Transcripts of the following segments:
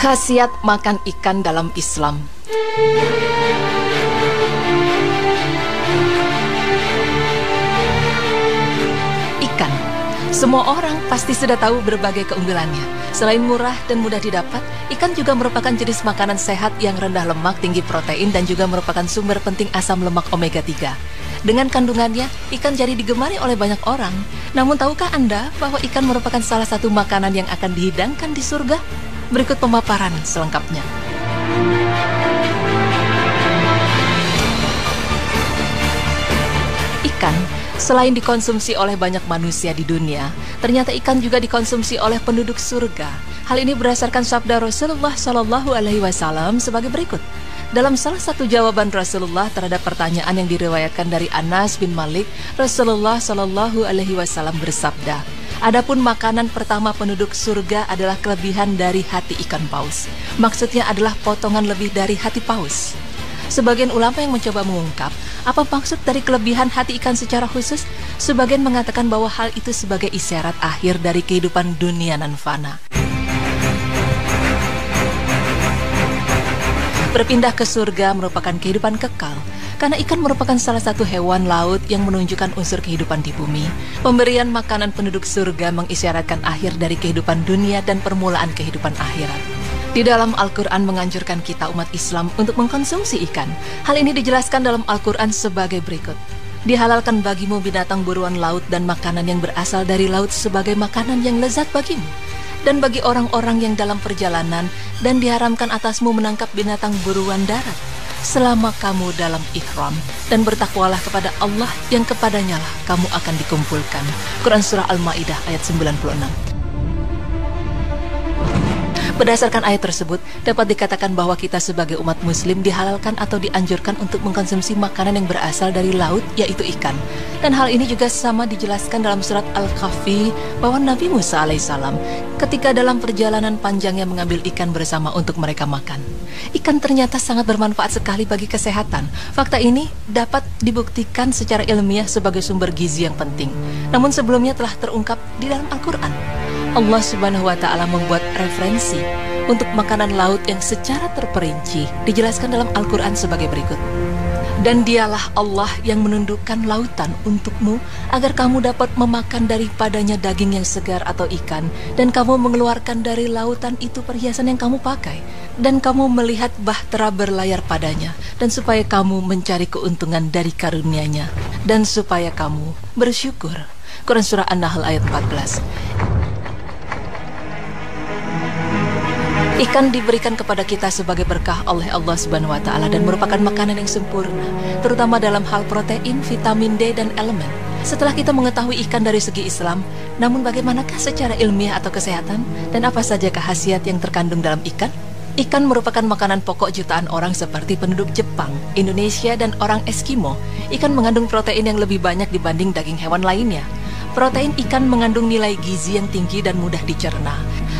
Khasiat makan ikan dalam Islam. Ikan, semua orang pasti sudah tahu berbagai keunggulannya. Selain murah dan mudah didapat, ikan juga merupakan jenis makanan sehat yang rendah lemak, tinggi protein, dan juga merupakan sumber penting asam lemak omega 3. Dengan kandungannya, ikan jadi digemari oleh banyak orang. Namun tahukah Anda bahwa ikan merupakan salah satu makanan yang akan dihidangkan di surga? Berikut pemaparan selengkapnya. Ikan, selain dikonsumsi oleh banyak manusia di dunia, ternyata ikan juga dikonsumsi oleh penduduk surga. Hal ini berdasarkan sabda Rasulullah SAW sebagai berikut. Dalam salah satu jawaban Rasulullah terhadap pertanyaan yang diriwayatkan dari Anas bin Malik, Rasulullah SAW bersabda, "Adapun makanan pertama penduduk surga adalah kelebihan dari hati ikan paus." Maksudnya adalah potongan lebih dari hati paus. Sebagian ulama yang mencoba mengungkap apa maksud dari kelebihan hati ikan secara khusus, sebagian mengatakan bahwa hal itu sebagai isyarat akhir dari kehidupan dunia nan fana. Berpindah ke surga merupakan kehidupan kekal, karena ikan merupakan salah satu hewan laut yang menunjukkan unsur kehidupan di bumi. Pemberian makanan penduduk surga mengisyaratkan akhir dari kehidupan dunia dan permulaan kehidupan akhirat. Di dalam Al-Quran menganjurkan kita umat Islam untuk mengkonsumsi ikan. Hal ini dijelaskan dalam Al-Quran sebagai berikut. Dihalalkan bagimu binatang buruan laut dan makanan yang berasal dari laut sebagai makanan yang lezat bagimu. Dan bagi orang-orang yang dalam perjalanan, dan diharamkan atasmu menangkap binatang buruan darat selama kamu dalam ihram, dan bertakwalah kepada Allah yang kepadanya lah kamu akan dikumpulkan. Quran Surah Al-Ma'idah ayat 96. Berdasarkan ayat tersebut, dapat dikatakan bahwa kita sebagai umat muslim dihalalkan atau dianjurkan untuk mengkonsumsi makanan yang berasal dari laut, yaitu ikan. Dan hal ini juga sama dijelaskan dalam surat Al-Kahfi bahwa Nabi Musa alaihissalam ketika dalam perjalanan panjangnya mengambil ikan bersama untuk mereka makan. Ikan ternyata sangat bermanfaat sekali bagi kesehatan. Fakta ini dapat dibuktikan secara ilmiah sebagai sumber gizi yang penting. Namun sebelumnya telah terungkap di dalam Al-Quran. Allah Subhanahu wa Ta'ala membuat referensi untuk makanan laut yang secara terperinci dijelaskan dalam Al-Quran sebagai berikut. Dan dialah Allah yang menundukkan lautan untukmu agar kamu dapat memakan daripadanya daging yang segar atau ikan, dan kamu mengeluarkan dari lautan itu perhiasan yang kamu pakai, dan kamu melihat bahtera berlayar padanya, dan supaya kamu mencari keuntungan dari karunia-Nya, dan supaya kamu bersyukur. Quran Surah An-Nahl ayat 14. Ikan diberikan kepada kita sebagai berkah oleh Allah Subhanahu wa Ta'ala dan merupakan makanan yang sempurna, terutama dalam hal protein, vitamin D, dan elemen. Setelah kita mengetahui ikan dari segi Islam, namun bagaimanakah secara ilmiah atau kesehatan, dan apa saja khasiat yang terkandung dalam ikan? Ikan merupakan makanan pokok jutaan orang seperti penduduk Jepang, Indonesia, dan orang Eskimo. Ikan mengandung protein yang lebih banyak dibanding daging hewan lainnya. Protein ikan mengandung nilai gizi yang tinggi dan mudah dicerna.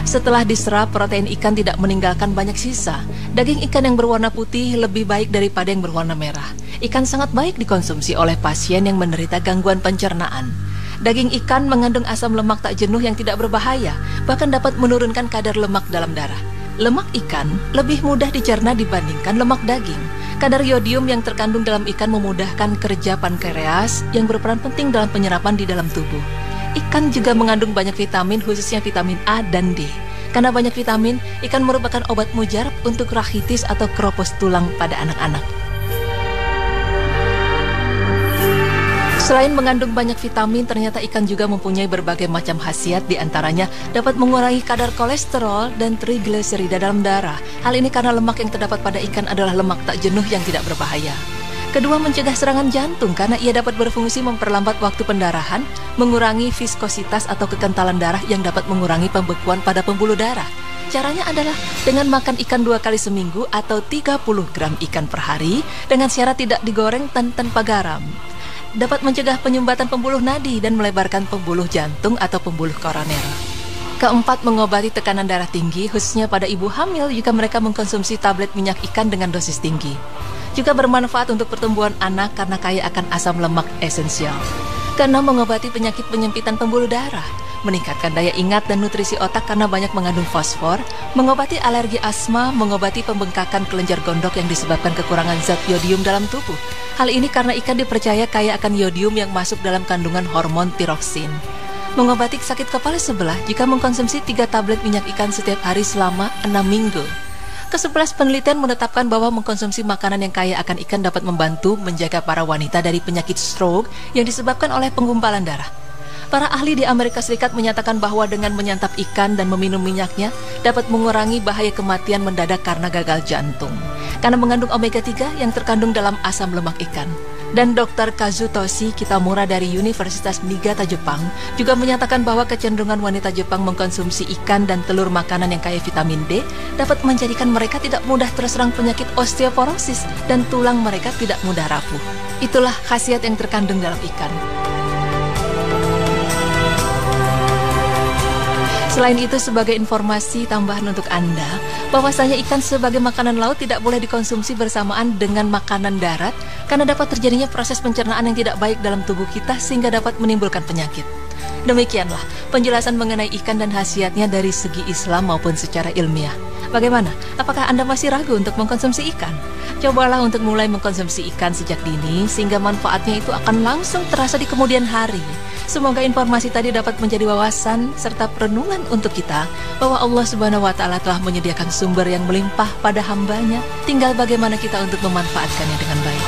Setelah diserap, protein ikan tidak meninggalkan banyak sisa. Daging ikan yang berwarna putih lebih baik daripada yang berwarna merah. Ikan sangat baik dikonsumsi oleh pasien yang menderita gangguan pencernaan. Daging ikan mengandung asam lemak tak jenuh yang tidak berbahaya, bahkan dapat menurunkan kadar lemak dalam darah. Lemak ikan lebih mudah dicerna dibandingkan lemak daging. Kadar yodium yang terkandung dalam ikan memudahkan kerja pankreas yang berperan penting dalam penyerapan di dalam tubuh. Ikan juga mengandung banyak vitamin, khususnya vitamin A dan D. Karena banyak vitamin, ikan merupakan obat mujarab untuk rachitis atau keropos tulang pada anak-anak. Selain mengandung banyak vitamin, ternyata ikan juga mempunyai berbagai macam khasiat, diantaranya dapat mengurangi kadar kolesterol dan trigliserida dalam darah. Hal ini karena lemak yang terdapat pada ikan adalah lemak tak jenuh yang tidak berbahaya. Kedua, mencegah serangan jantung karena ia dapat berfungsi memperlambat waktu pendarahan, mengurangi viskositas atau kekentalan darah yang dapat mengurangi pembekuan pada pembuluh darah. Caranya adalah dengan makan ikan 2 kali seminggu atau 30 gram ikan per hari dengan syarat tidak digoreng dan tanpa garam. Dapat mencegah penyumbatan pembuluh nadi dan melebarkan pembuluh jantung atau pembuluh koroner. Keempat, mengobati tekanan darah tinggi, khususnya pada ibu hamil jika mereka mengkonsumsi tablet minyak ikan dengan dosis tinggi. Juga bermanfaat untuk pertumbuhan anak karena kaya akan asam lemak esensial. Keenam, mengobati penyakit penyempitan pembuluh darah, meningkatkan daya ingat dan nutrisi otak karena banyak mengandung fosfor, mengobati alergi asma, mengobati pembengkakan kelenjar gondok yang disebabkan kekurangan zat yodium dalam tubuh. Hal ini karena ikan dipercaya kaya akan yodium yang masuk dalam kandungan hormon tiroksin. Mengobati sakit kepala sebelah jika mengkonsumsi 3 tablet minyak ikan setiap hari selama 6 minggu. Ke-11 penelitian menetapkan bahwa mengkonsumsi makanan yang kaya akan ikan dapat membantu menjaga para wanita dari penyakit stroke yang disebabkan oleh penggumpalan darah. Para ahli di Amerika Serikat menyatakan bahwa dengan menyantap ikan dan meminum minyaknya dapat mengurangi bahaya kematian mendadak karena gagal jantung, karena mengandung omega 3 yang terkandung dalam asam lemak ikan. Dan Dr. Kazutoshi Kitamura dari Universitas Niigata Jepang juga menyatakan bahwa kecenderungan wanita Jepang mengkonsumsi ikan dan telur makanan yang kaya vitamin D dapat menjadikan mereka tidak mudah terserang penyakit osteoporosis dan tulang mereka tidak mudah rapuh. Itulah khasiat yang terkandung dalam ikan. Selain itu, sebagai informasi tambahan untuk Anda, bahwasanya ikan sebagai makanan laut tidak boleh dikonsumsi bersamaan dengan makanan darat karena dapat terjadinya proses pencernaan yang tidak baik dalam tubuh kita sehingga dapat menimbulkan penyakit. Demikianlah penjelasan mengenai ikan dan khasiatnya dari segi Islam maupun secara ilmiah. Bagaimana? Apakah Anda masih ragu untuk mengkonsumsi ikan? Cobalah untuk mulai mengkonsumsi ikan sejak dini sehingga manfaatnya itu akan langsung terasa di kemudian hari. Semoga informasi tadi dapat menjadi wawasan serta perenungan untuk kita bahwa Allah Subhanahu wa Ta'ala telah menyediakan sumber yang melimpah pada hambanya. Tinggal bagaimana kita untuk memanfaatkannya dengan baik.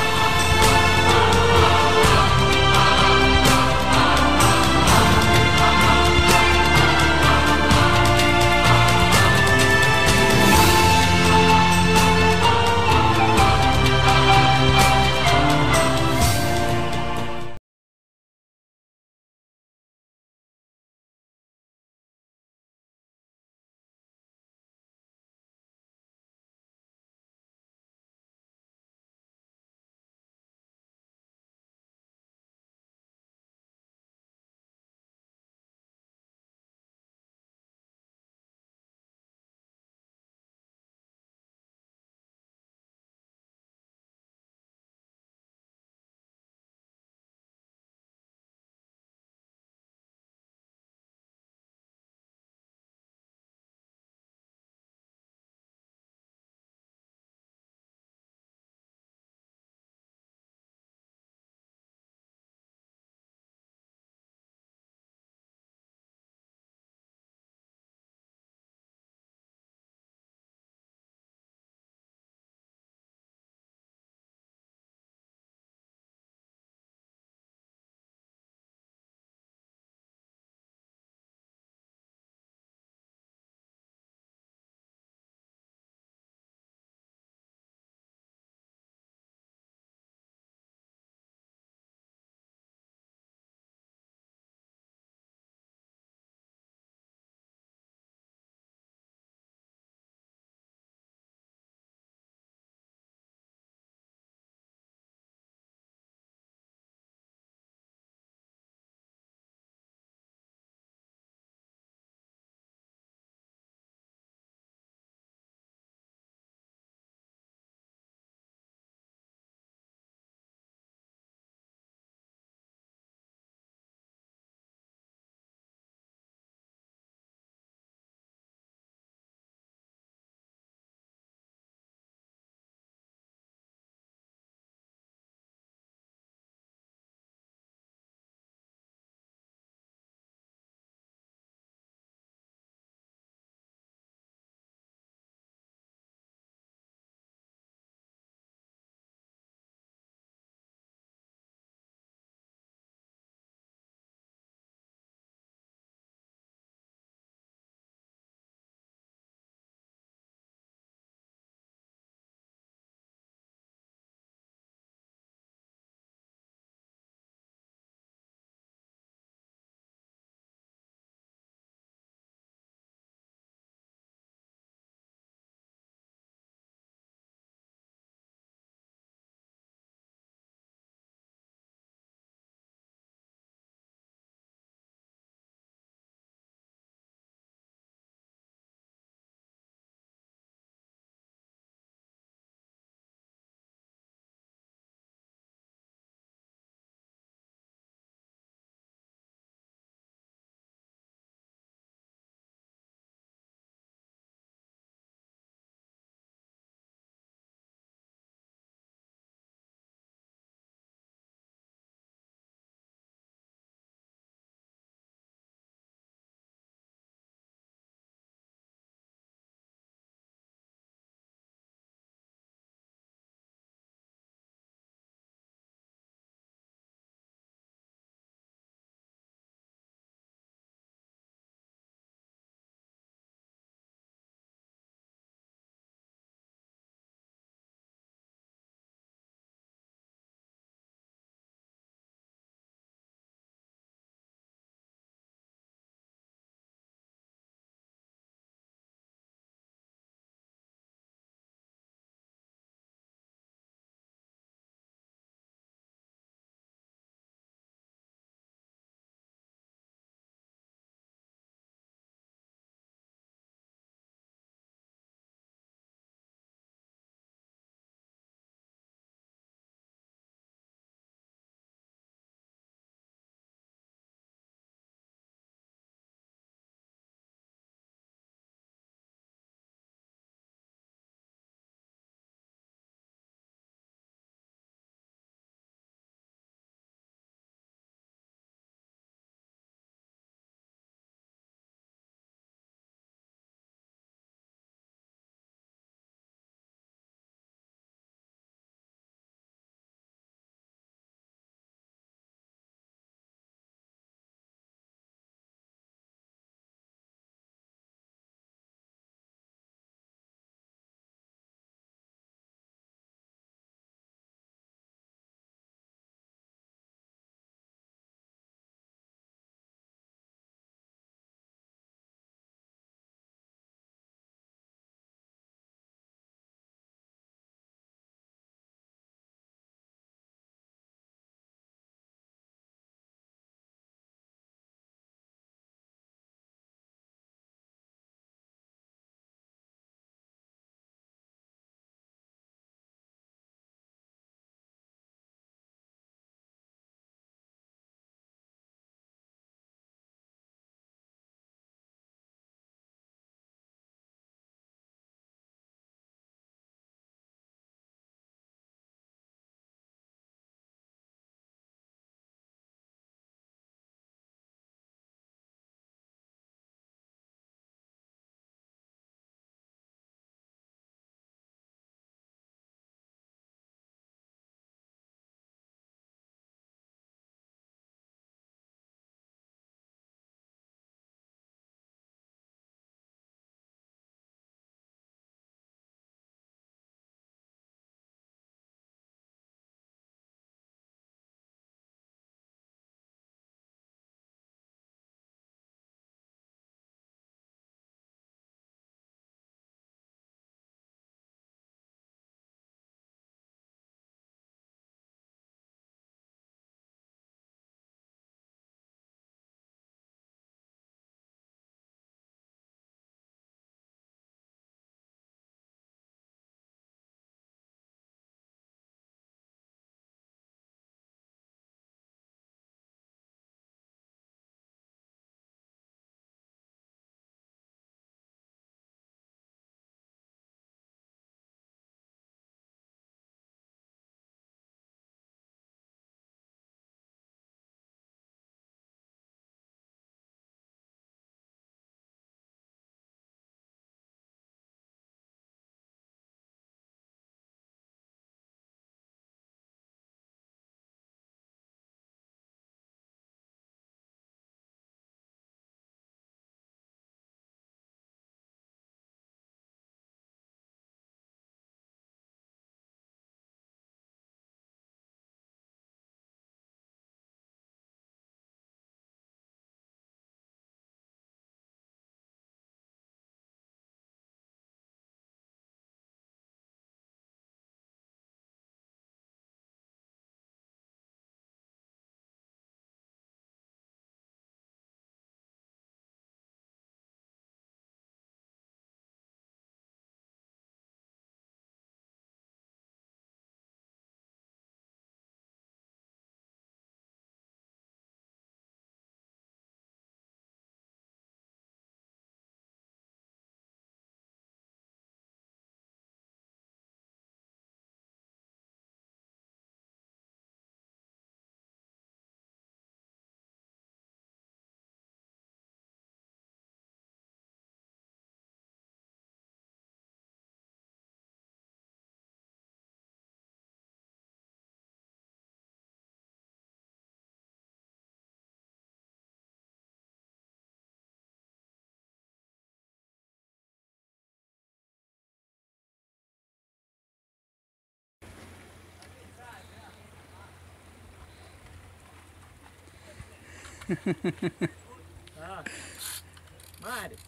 ما أعرف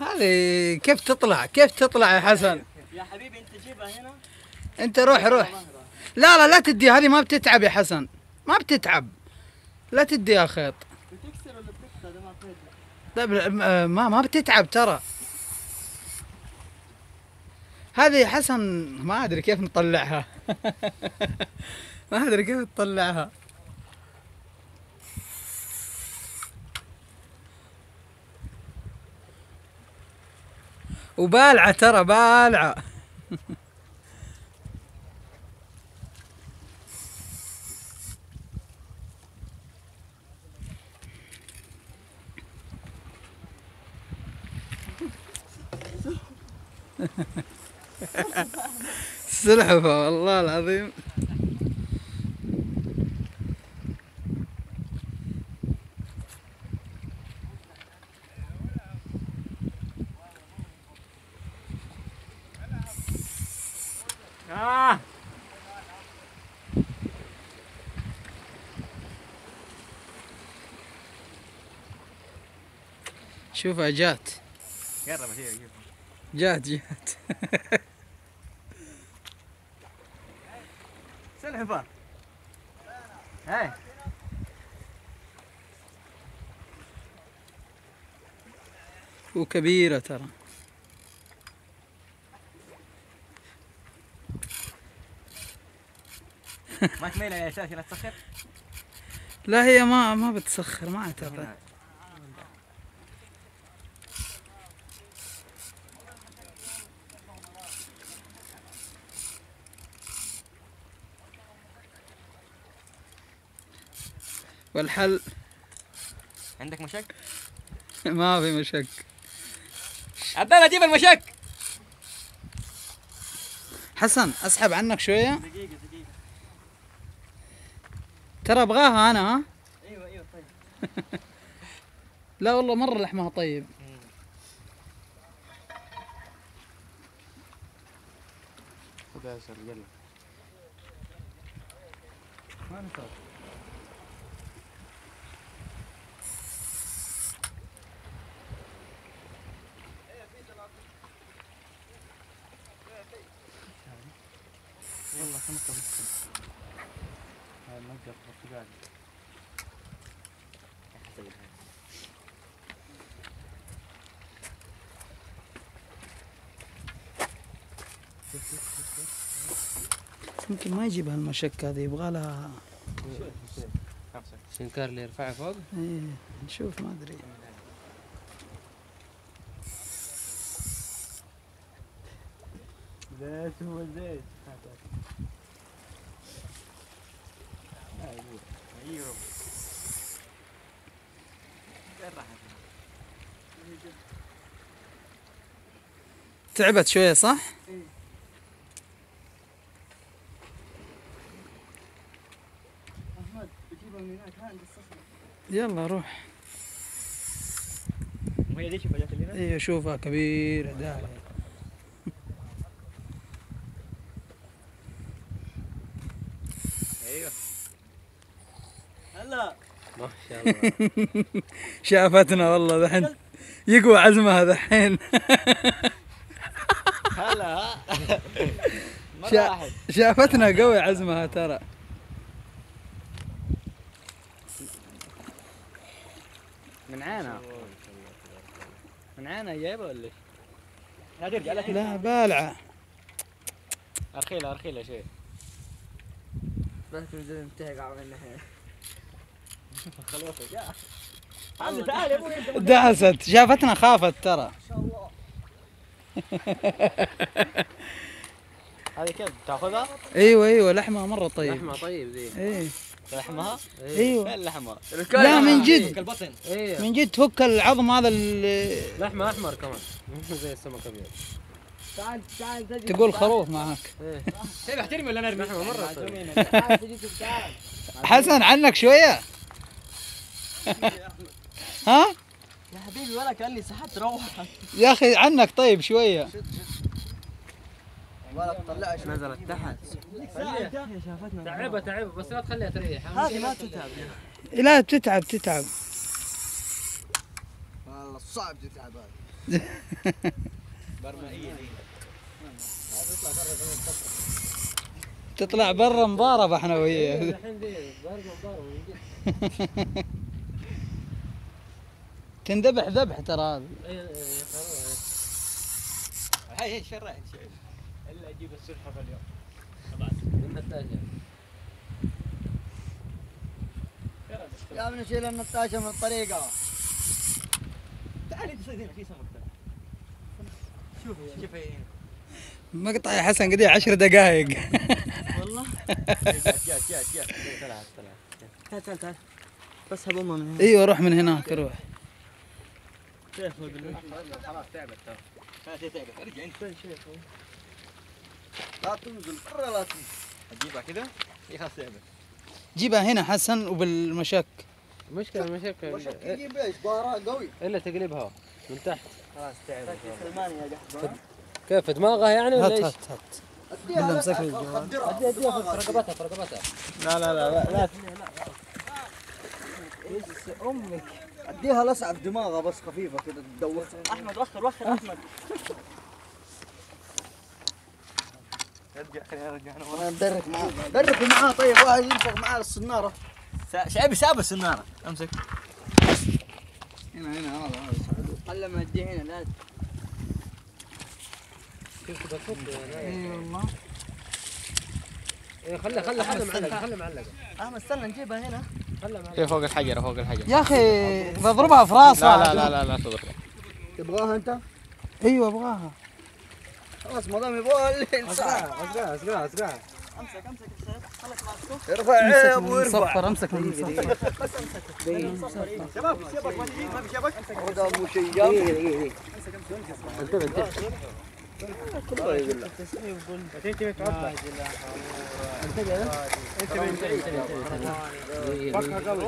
هذه كيف تطلع؟ كيف تطلع يا حسن؟ يا حبيبي أنت جيبها هنا. انت روح روح. لا تدي، هذه ما بتتعب يا حسن، ما بتتعب. لا تديها خيط. بتكسر ولا بتكسر؟ هذا ما خيط. طيب ما بتتعب ترى. هذه يا حسن ما ادري كيف نطلعها. ما ادري كيف نطلعها. وبالعة ترى، بالعة. سلحفة والله العظيم. شوفها جات. قرب هي جات. سلحفاة. هاي وكبيرة ترى. ما تميلها يا شاشة لا تسخر. لا هي ما بتسخر، ما اعتقد. والحل عندك مشك؟ ما في مشك. عبالة جيب المشك. حسن اسحب عنك شوية. دقيقة. ترى ابغاها انا. ها ايوه طيب. لا والله مرة لحمها طيب. خذها يا سر يلا. ما نفع. والله خمسة بس. هاي المنجر برتقالي. يمكن ما يجيبها المشك هذه، يبغى لها. شنكار اللي يرفعها فوق. ايه نشوف ما ادري. زيت هو زيت. ايوه تعبت شوية صح؟ احمد بجيبها من هناك عند الصخرة. يلا روح. وهي دي شوفها جات هنا. ايوه شوفها كبيرة داعية. ايوه هلا ما شاء الله. شافتنا والله دحين، يقوى عزمها دحين. هلا مرة واحد. شافتنا قوي عزمها ترى. من عينها. من عينها جايبه ولا ايش؟ لا ترجع لا ترجع. لا بالعة. ارخيلها شيء. بس انتهى قاعد منها. خلصت يا عم تعال يا ابوي انت. دعست، شافتنا خافت ترى. ما شاء الله. هذه كيف تاخذها؟ ايوه لحمها مرة طيب. لحمها طيب ذي. ايه لحمها؟ ايوه. فين لحمها؟ لا من جد. البطن. من جد تفك العظم هذا اللي لحمه احمر كمان زي السمك ابيض. تعال تقول خروف معك. ايه احترمي ولا نرمي؟ لحمه مره طيب. حسن عنك شوية. ها؟ يا حبيبي ولا كاني سحبت روح. يا اخي عنك طيب شوية. ولا تطلعها نزلت تحت. تعبها بس لا تخليها تريح. هذه ما تتعب. لا تتعب. والله صعب تتعب هذه. برمائية دي. تطلع برا مضاربة احنا وياه. الحين دي مضاربة. تنذبح ذبح ترى هذه. هاي شرعت الا اجيب السلحفة اليوم. خلاص من النتاجة. يا بنشيل النتاشة من الطريقة. تعالي تصيد هنا في سمك ترى. شوفي هنا. مقطع يا حسن قد 10 دقائق. والله. جات. طلعت. تعال. بس هبومها من هنا. ايوه روح من هناك روح. خلاص تعبت ترى. ارجع انت. لا تنزل برا لا تنزل. اجيبها كذا؟ هي خلاص تعبت. جيبها هنا حسن وبالمشك. المشكلة تجيب ايش؟ ظهرها قوي. الا تقلبها من تحت. خلاص تعبت. سلمان يا قحبة. كيف دماغها يعني ولا ايش؟ هات. اديها امسك اديها في رقبتها. لا. امك. اديها لسعة في دماغها بس خفيفة كذا تدوخ. احمد وخر احمد. ارجع خليني ارجع انا دركوا معاه طيب واحد ينفخ معاه الصنارة. شعبي ساب السنارة. امسك. هنا هذا خله ما تجي هنا لا. اي والله. خلها معلقة. احمد استنى نجيبها هنا. هي فوق الحجر. يا اخي بضربها في راسها. لا تضرب. تبغاها انت؟ ايوه ابغاها. خلاص ما دام يبغاها اللي اسقاها. امسك خلك ماسكه. ارفع عيب وارفع. امسك من المصفر. بس امسك. شباب في شبك ما في شبك. هذا مو شيء. دقيقة. انتبه. كله يقول لك. انتبه تعطل. انتبه.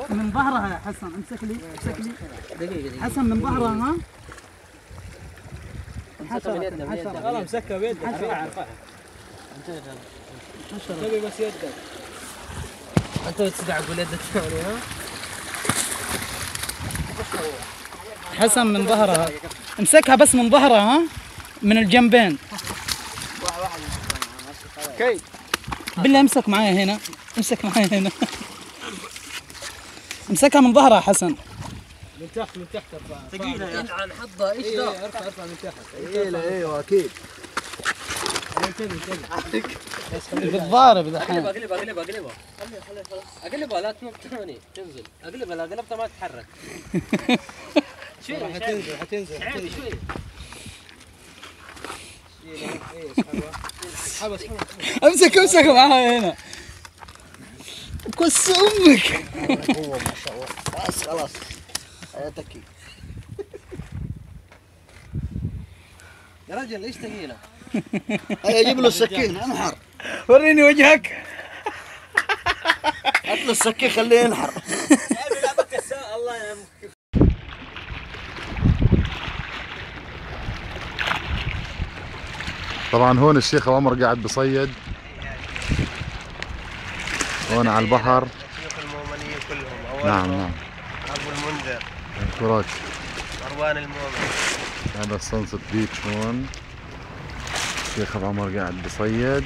من ظهرها يا حسن امسك لي. دقيقة. حسن من ظهرها ها. والله مسكها بيدك. ارفعها. انتبه بس يدك. انت تدعك باليد الثانية ها؟ حسن من ظهرها امسكها بس من ظهرها ها. من الجنبين. كي بالله امسك معايا هنا. امسكها من ظهرها حسن. من تحت ارفعها. ثقيلة يا عن حظها ايش ذا؟ ارفع من تحت. ثقيلة ايوه اكيد. بتضارب دحين. اقلبها لا تنط ثاني تنزل. اقلبها لا قلبتها ما تتحرك. حتنزل شوي. امسك معاها هنا. كس امك. هو ما شاء الله. بس خلاص حياتك. يا رجل ايش ثقيلة؟ هيا اجيب له السكين انحر. وريني وجهك. هات له السكين خليه ينحر. الله يعمك. طبعا هون الشيخ أبو عمر قاعد بصيد هون على البحر. الشيوخ المؤمنية كلهم. نعم. أبو المنذر. كراك. مروان المؤمن. هذا السنسط بيتش هون. الشيخ أبو عمر قاعد بصيد.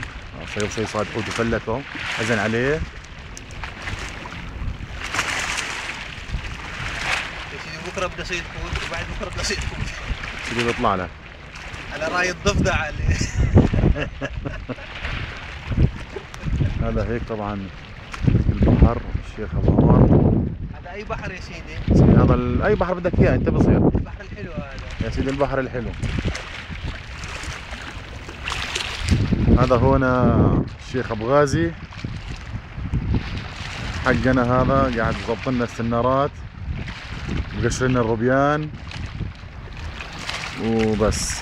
صاد حوت وفلته. حزن عليه. يا سيدي بكرة بدي أصيد حوت وبعد بكرة بدي أصيد حوت. سيدي بيطلع لك. على راي الضفدع اللي هذا هيك طبعا البحر. الشيخ أبو عمر. هذا أي بحر يا سيدي؟ هذا أي بحر بدك إياه أنت بصير. البحر الحلو هذا. يا سيدي البحر الحلو. هذا هون الشيخ أبو غازي حقنا. هذا قاعد يضبط لنا السنارات وقشر لنا الروبيان وبس.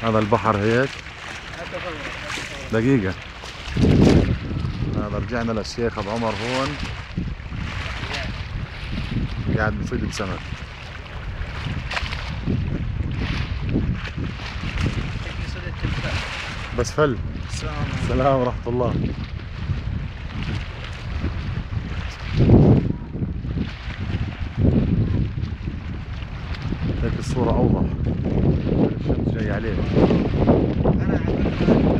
هذا البحر هيك. دقيقة. هذا رجعنا للشيخ أبو عمر هون قاعد بصيد السمك. بس فل. السلام ورحمة الله. هيك الصورة أوضح، الشمس جاي عليه. انا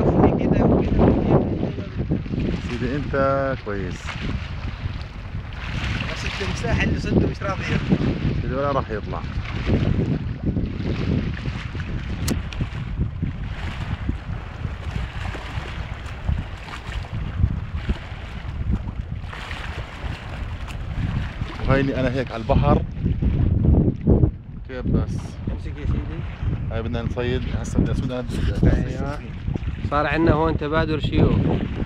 عملت كده وكده سيدي أنت كويس. بس التمساح اللي صدته مش راضي يطلع. سيدي ولا راح يطلع. وهيني أنا هيك على البحر. كيف بس؟ امسك يا سيدي. هاي بدنا نصيد هسه. بدنا نسود أنا. ايوه صار عندنا هون تبادل شيوخ.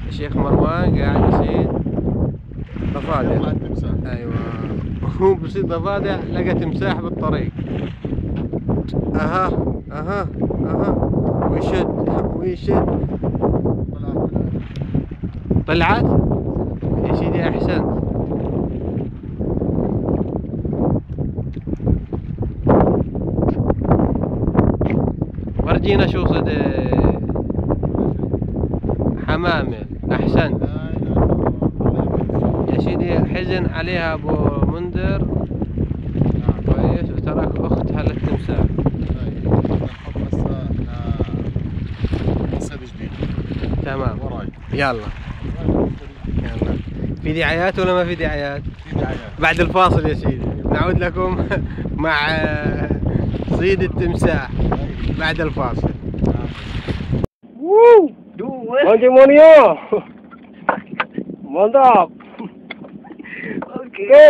الشيخ مروان قاعد يصيد ضفادع. ايوه هو بصيد ضفادع لقى تمساح بالطريق. اها اها اها ويشد طلعت يا سيدي. احسنت. ورجينا شو صد حمامة. احسنت يا سيدي. حزن عليها ابو منذر كويس وترك اختها للتمساح. تمام يلا يلا. في دعايات ولا ما في دعايات؟ في دعايات. بعد الفاصل يا سيدي نعود لكم مع صيد التمساح بعد الفاصل. Demonio! Mantap! Oke.